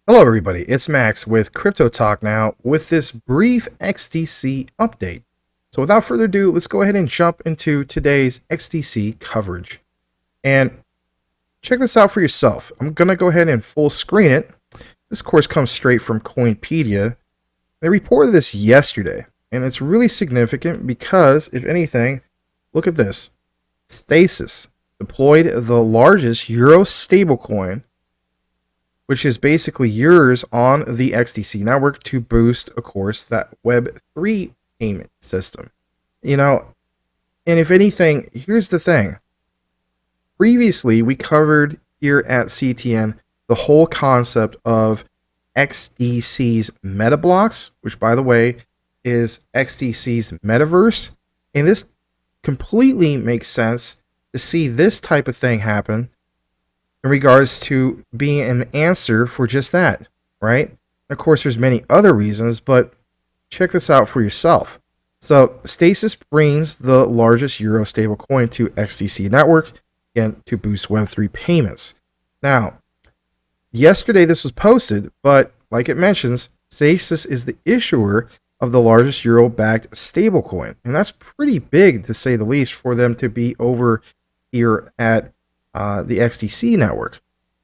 Hello, everybody. It's Max with Crypto Talk now with this brief XDC update. So, without further ado, let's go ahead and jump into today's XDC coverage. And check this out for yourself. I'm going to go ahead and full screen it. This course comes straight from Coinpedia. They reported this yesterday, and it's really significant because, if anything, look at this. Stasis deployed the largest Euro stablecoin, which is basically Eurs on the XDC network to boost, of course, that Web3 payment system. You know, and if anything, here's the thing. Previously, we covered here at CTN the whole concept of XDC's meta blocks, which, by the way, is XDC's metaverse. And this completely makes sense to see this type of thing happen in regards to being an answer for just that, right? Of course, there's many other reasons, but check this out for yourself. So Stasis brings the largest Euro stablecoin to XDC network, again, to boost Web3 payments. Now, yesterday this was posted, but like it mentions, Stasis is the issuer of the largest Euro-backed stablecoin. And that's pretty big, to say the least, for them to be over here at the XDC network.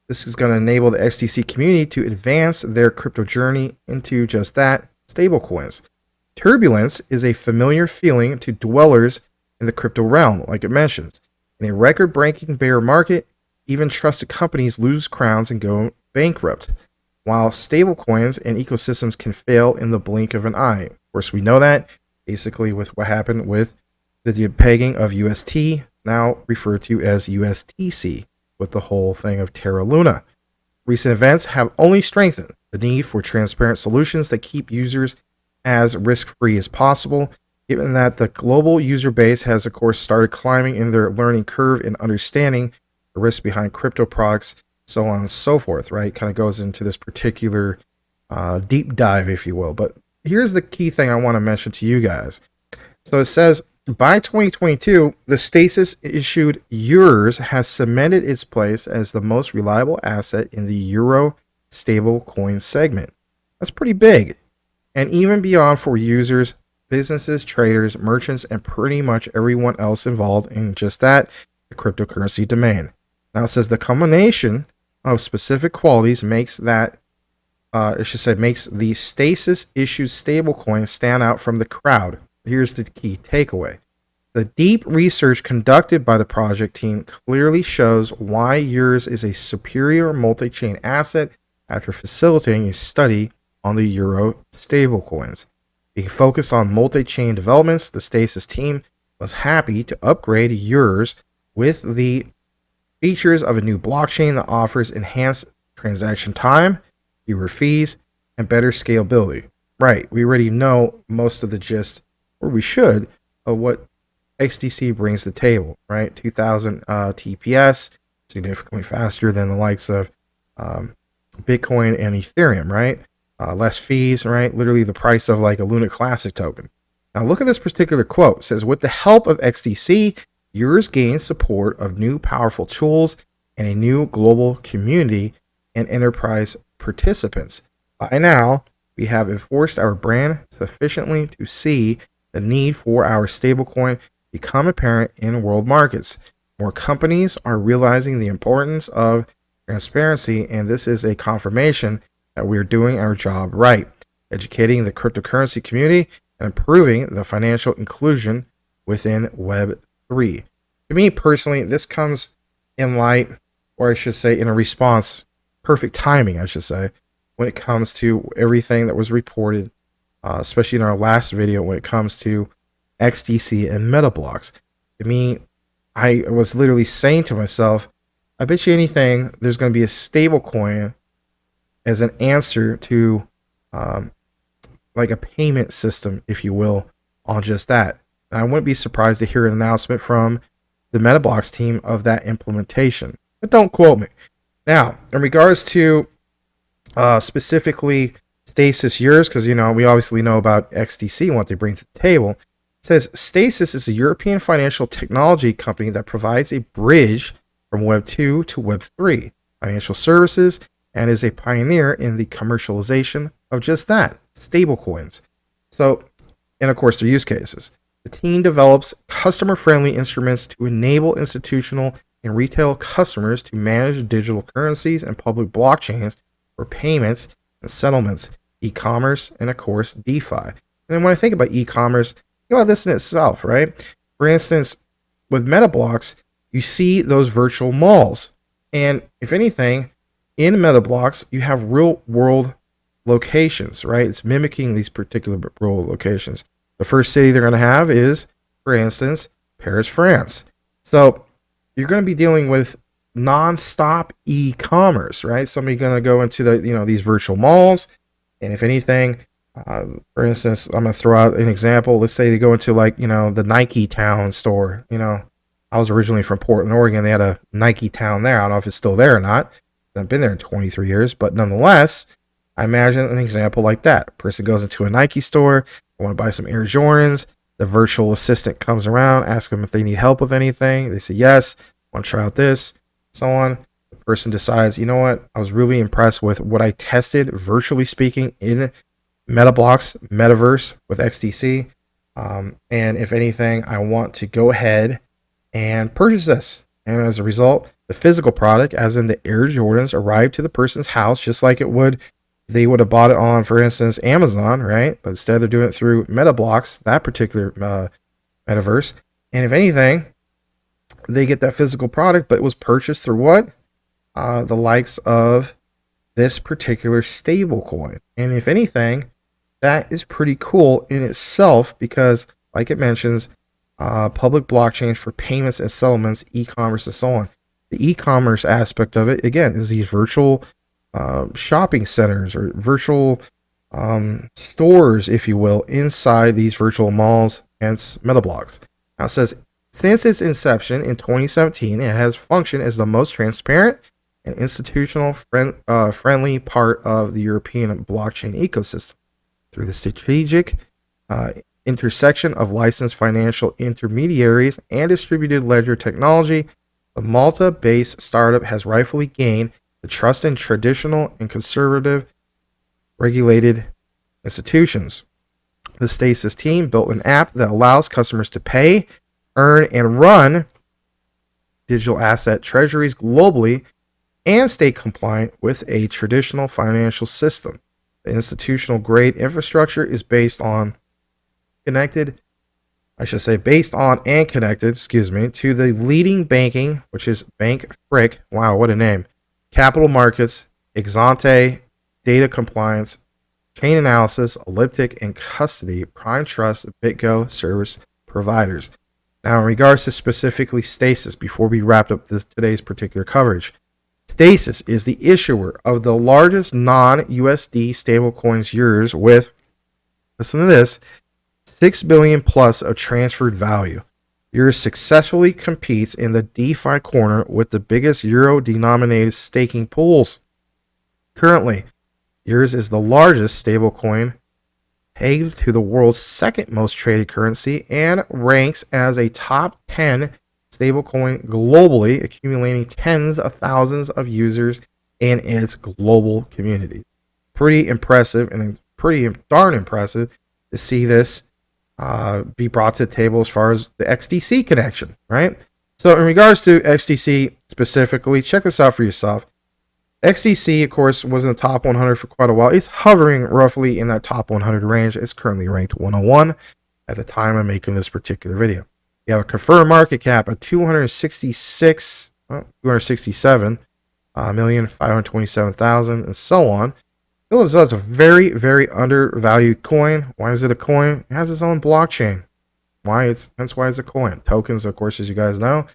This is going to enable the XDC community to advance their crypto journey into just that, stablecoins. Turbulence is a familiar feeling to dwellers in the crypto realm, like it mentions. In a record-breaking bear market, even trusted companies lose crowns and go bankrupt, while stablecoins and ecosystems can fail in the blink of an eye. Of course, we know that basically with what happened with the pegging of UST, now referred to as USTC, with the whole thing of Terra Luna. Recent events have only strengthened the need for transparent solutions that keep users as risk-free as possible, given that the global user base has, of course, started climbing in their learning curve and understanding the risks behind crypto products, so on and so forth, right? Kind of goes into this particular deep dive, if you will. But here's the key thing I want to mention to you guys. So it says, by 2022, the Stasis issued Eurs has cemented its place as the most reliable asset in the Euro stablecoin segment. That's pretty big. And even beyond for users, businesses, traders, merchants, and pretty much everyone else involved in just that, the cryptocurrency domain. Now it says the combination of specific qualities makes that, makes the Stasis issued stablecoin stand out from the crowd. Here's the key takeaway. The deep research conducted by the project team clearly shows why Eurs is a superior multi-chain asset after facilitating a study on the Euro stablecoins. Being focused on multi-chain developments, the Stasis team was happy to upgrade Eurs with the features of a new blockchain that offers enhanced transaction time, fewer fees, and better scalability. Right, we already know most of the gist, or we should, of what XDC brings to the table, right? 2000 TPS, significantly faster than the likes of Bitcoin and Ethereum, right? Less fees, right? Literally the price of like a Luna Classic token. Now look at this particular quote. It says, with the help of XDC, Eurs gained support of new powerful tools and a new global community and enterprise participants. By now, we have enforced our brand sufficiently to see the need for our stablecoin become apparent in world markets. More companies are realizing the importance of transparency, and this is a confirmation that we are doing our job right, educating the cryptocurrency community and improving the financial inclusion within Web3. To me personally, this comes in light, or I should say in a response, perfect timing, I should say, when it comes to everything that was reported, especially in our last video when it comes to XDC and meta blocks. To me, I was literally saying to myself, I bet you anything there's going to be a stable coin as an answer to like a payment system, if you will, on just that. And I wouldn't be surprised to hear an announcement from the MetaBlocks team of that implementation. But don't quote me. Now, in regards to specifically Stasis Eurs, because, you know, we obviously know about XDC and what they bring to the table. It says Stasis is a European financial technology company that provides a bridge from Web 2 to Web 3, financial services, and is a pioneer in the commercialization of just that, stablecoins. So, and of course, their use cases. The team develops customer-friendly instruments to enable institutional and retail customers to manage digital currencies and public blockchains for payments and settlements, e-commerce, and of course, DeFi. And then when I think about e-commerce, think about this in itself, right? For instance, with MetaBlocks, you see those virtual malls. And if anything, in MetaBlocks, you have real world locations, right? It's mimicking these particular real locations. The first city they're going to have is, for instance, Paris, France. So you're going to be dealing with non-stop e-commerce, right? Somebody going to go into these virtual malls, and if anything, for instance, I'm going to throw out an example. Let's say they go into the Nike Town store. I was originally from Portland, Oregon. They had a Nike Town there. I don't know if it's still there or not. I've been there in 23 years, but nonetheless, I imagine an example like that. A person goes into a Nike store, I want to buy some Air Jordans. The virtual assistant comes around, asks them if they need help with anything. They say yes, want to try out this, so on. The person decides, you know what, I was really impressed with what I tested, virtually speaking, in MetaBlocks Metaverse with XDC. And if anything, I want to go ahead and purchase this. And as a result, the physical product, as in the Air Jordans, arrived to the person's house just like they would have bought it on, for instance, Amazon, right? But instead they're doing it through MetaBlocks, that particular metaverse. And if anything, they get that physical product, but it was purchased through what? The likes of this particular stablecoin. And if anything, that is pretty cool in itself because, like it mentions, public blockchains for payments and settlements, e-commerce, and so on. The e-commerce aspect of it, again, is these virtual shopping centers or virtual stores, if you will, inside these virtual malls, hence MetaBlocks. Now it says, since its inception in 2017, it has functioned as the most transparent and institutional friendly part of the European blockchain ecosystem. Through the strategic intersection of licensed financial intermediaries and distributed ledger technology, the Malta-based startup has rightfully gained the trust in traditional and conservative regulated institutions. The Stasis team built an app that allows customers to pay, earn, and run digital asset treasuries globally and stay compliant with a traditional financial system. The institutional grade infrastructure is based on and connected to the leading banking, which is Bank Frick. Wow, what a name. Capital markets, ex-ante, data compliance, chain analysis, elliptic, and custody, prime trust, BitGo service providers. Now, in regards to specifically Stasis, before we wrap up today's particular coverage, Stasis is the issuer of the largest non-USD stablecoins Eurs with, listen to this, 6 billion plus of transferred value. Eurs successfully competes in the DeFi corner with the biggest euro-denominated staking pools. Currently, Eurs is the largest stablecoin, pegged to the world's second most traded currency, and ranks as a top 10 stablecoin globally, accumulating tens of thousands of users in its global community. Pretty impressive, and pretty darn impressive to see this be brought to the table as far as the XDC connection, right? So in regards to XDC specifically, check this out for yourself. XDC, of course, was in the top 100 for quite a while. It's hovering roughly in that top 100 range. It's currently ranked 101 at the time I'm making this particular video. You have a confirmed market cap of 267,527,000, and so on. It's a very, very undervalued coin. Why is it a coin? It has its own blockchain. That's why it's a coin. Tokens, of course, as you guys know,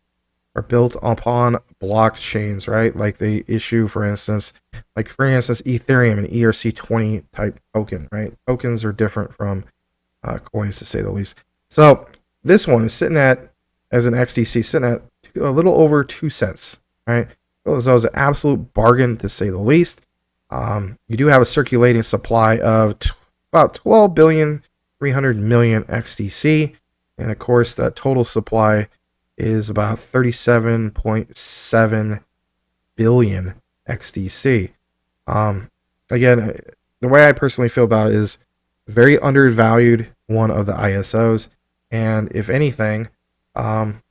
are built upon blockchains, right? Like they issue, for instance, Ethereum, an ERC20 type token, right? Tokens are different from coins, to say the least. So this one is sitting at, as an XDC, sitting at a little over 2 cents, right? So it's an absolute bargain, to say the least. You do have a circulating supply of about 12,300,000,000 XDC. And of course, the total supply is about 37.7 billion XDC. Um, again, the way I personally feel about it is very undervalued, one of the ISOs. And if anything, um,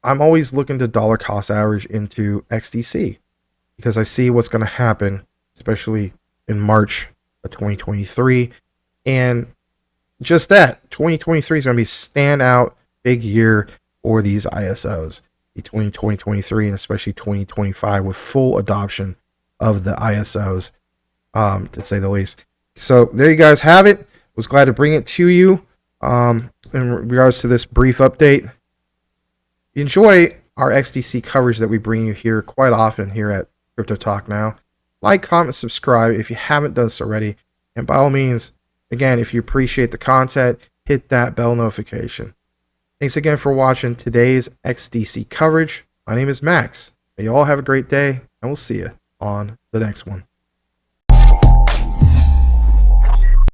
I'm always looking to dollar cost average into XDC because I see what's going to happen, especially in March of 2023. And just that, 2023 is going to be a standout big year for these ISOs between 2023 and especially 2025 with full adoption of the ISOs, to say the least. So there you guys have it. Was glad to bring it to you in regards to this brief update. Enjoy our XDC coverage that we bring you here quite often here at Crypto Talk Now. Like, comment, subscribe if you haven't done so already. And by all means, again, if you appreciate the content, hit that bell notification. Thanks again for watching today's XDC coverage. My name is Max. May you all have a great day, and we'll see you on the next one.